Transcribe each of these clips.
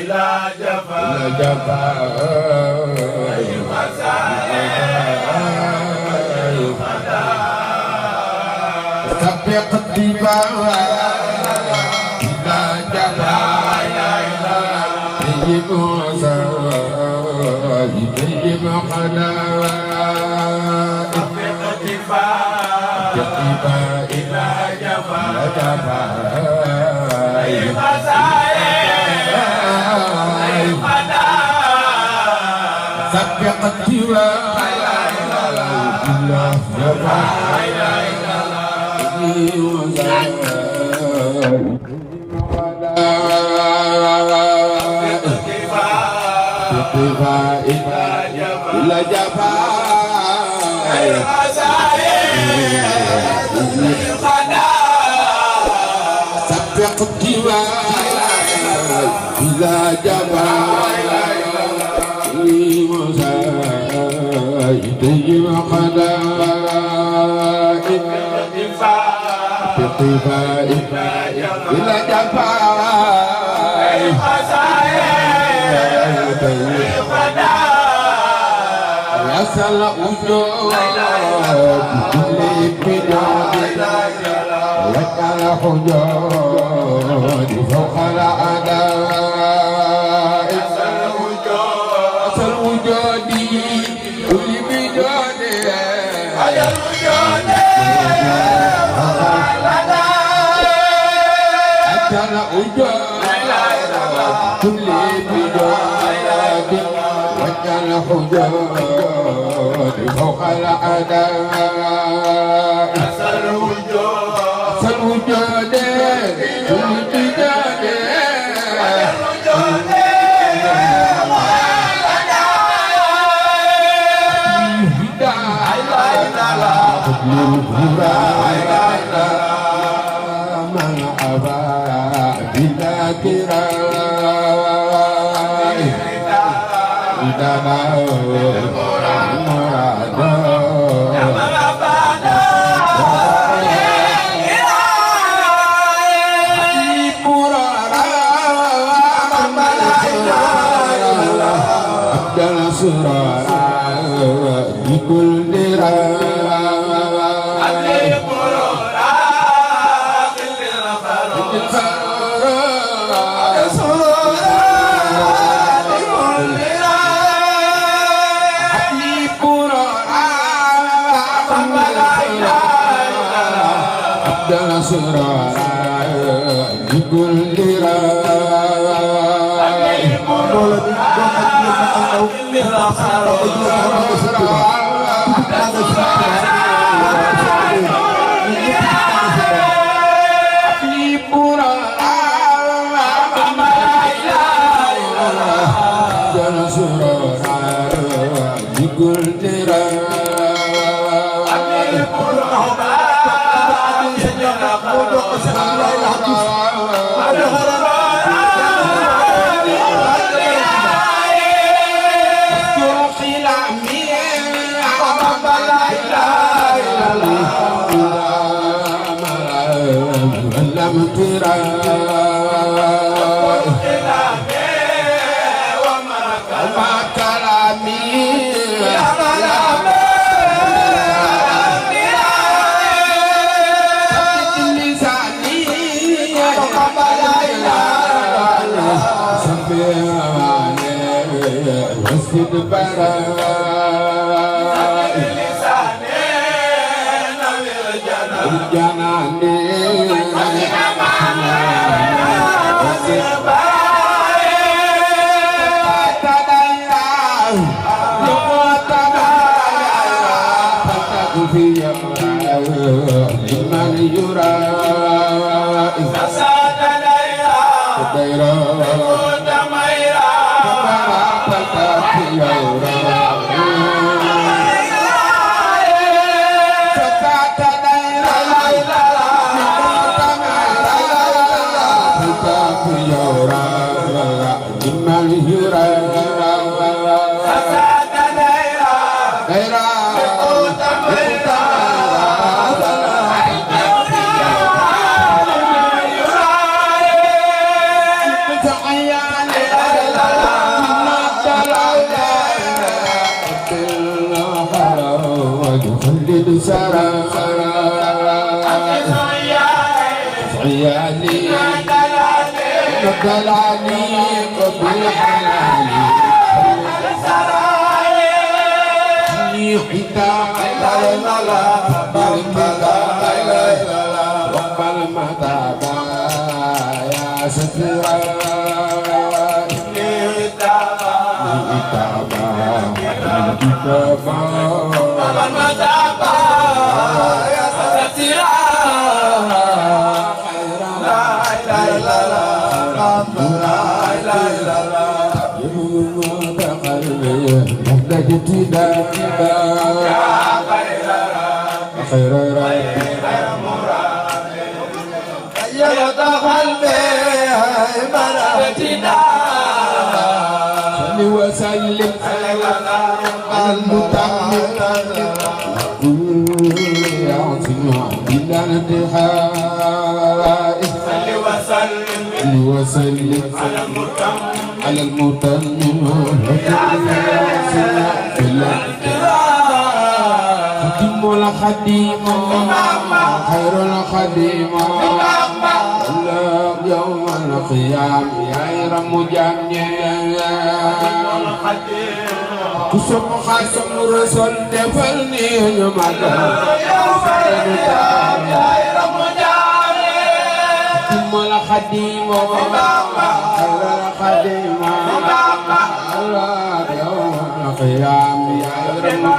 إلى جفاء سبق الدماء إلى جفاء طيب وسائل طيب خلائق سبق الدماء إلى سبق إلى جفاء سبق إلى جفاء سيدي وخلائق بطفاء إلى جفاء يسأل أجود بكل بدود وجعل حجود فوق الأعداء يسأل وجود كل بدود وجعل حجود فوق الأعداء أجعل وجود كل بدود وجعل حجود فوق الأعداء أسأل وجود كل بدود من أبى بلا كراء إذا ما بكل دلالي وبالحلالي حتى لا لا وقبل متابا يا سترا وسلم وسلم على المتمم خديم الخديم خير الخديم يوم القيام يا رب جامع كسب خاصم رسول دفلني يوم الخديم خير الخديم يوم القيام يا رب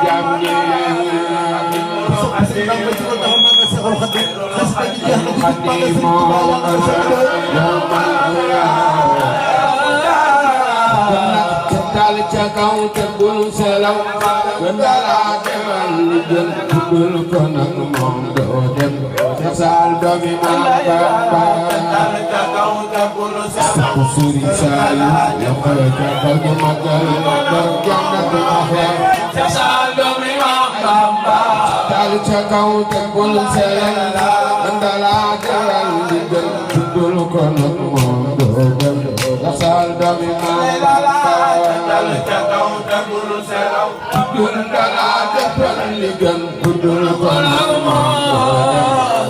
kau terbul selau gendala dengan lijen kubul konang mondo dem sal domi mamba kau terbul selau suri sayu yang kerja kau magal berjana tuh sal domi mamba kau terbul selau gendala dengan lijen kubul konang mondo dem sal domi mamba Gundala depan ligan kudul kolam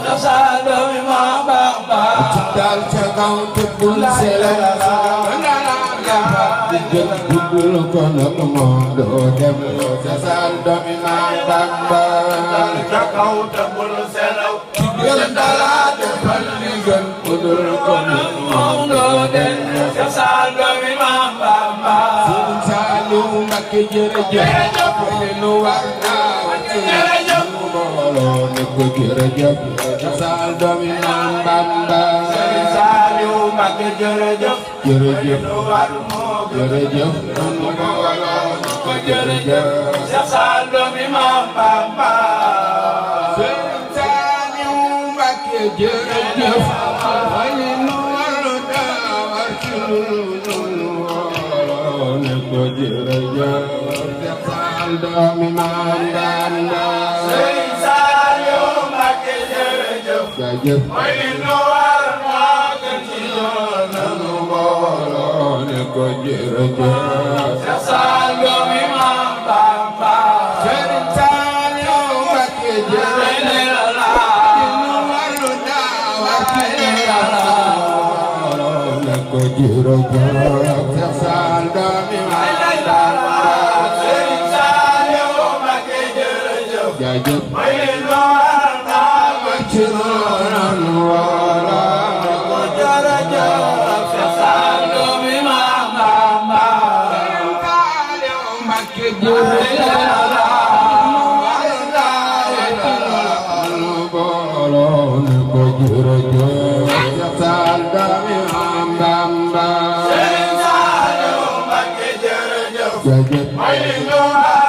tasadami mababa cedal cakau tebul selam gundala depan ligan kudul kolam mondo dem tasadami mababa cakau tebul selam gundala depan ligan kudul kolam mondo dem tasadami mababa Mbàkke jërëjëf lu war naa jërëjëf mbooloo ne ko jërëjëf sal doomi Maam Bamba Saliou Mbàkke jërëjëf jërëjëf lu war moo jërëjëf mbooloo ne ko jërëjëf sal doomi Maam Bamba Saliou Mbàkke jërëjëf lu war naa war jërëjëf sal doomi Maam Bamba Sëriñ Saliou Mbàkke jërëjëf jërëjëf mooy lu war moo gën ci yoon nanu mbooloo ne ko jërëjëf sal doomi Maam Bamba Sëriñ Saliou Mbàkke jërëjëf lu war lu daawar ci mbooloo ne ko jërëjëf sal doomi jajab maylana bachirana wala jaraja sasalo mi mama kale makke jurela wala bolo ne ko juraja sasalo mi mama sasalo makke juraja jajab maylana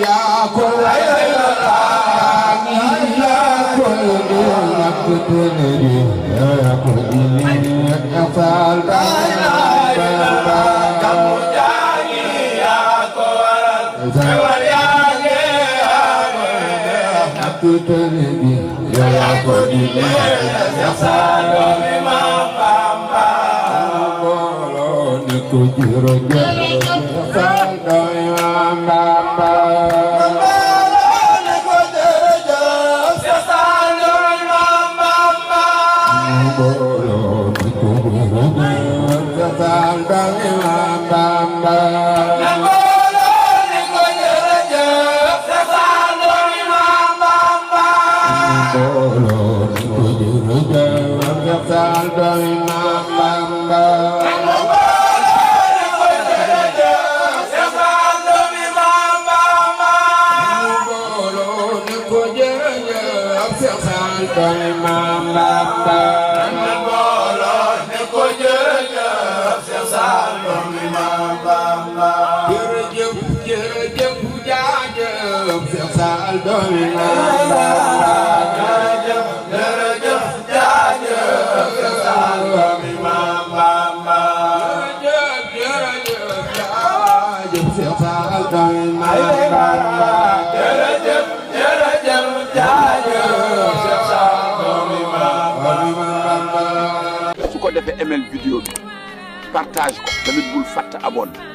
ya su ko defee ML vidéo bi partage ko tamit bul fàtte abonné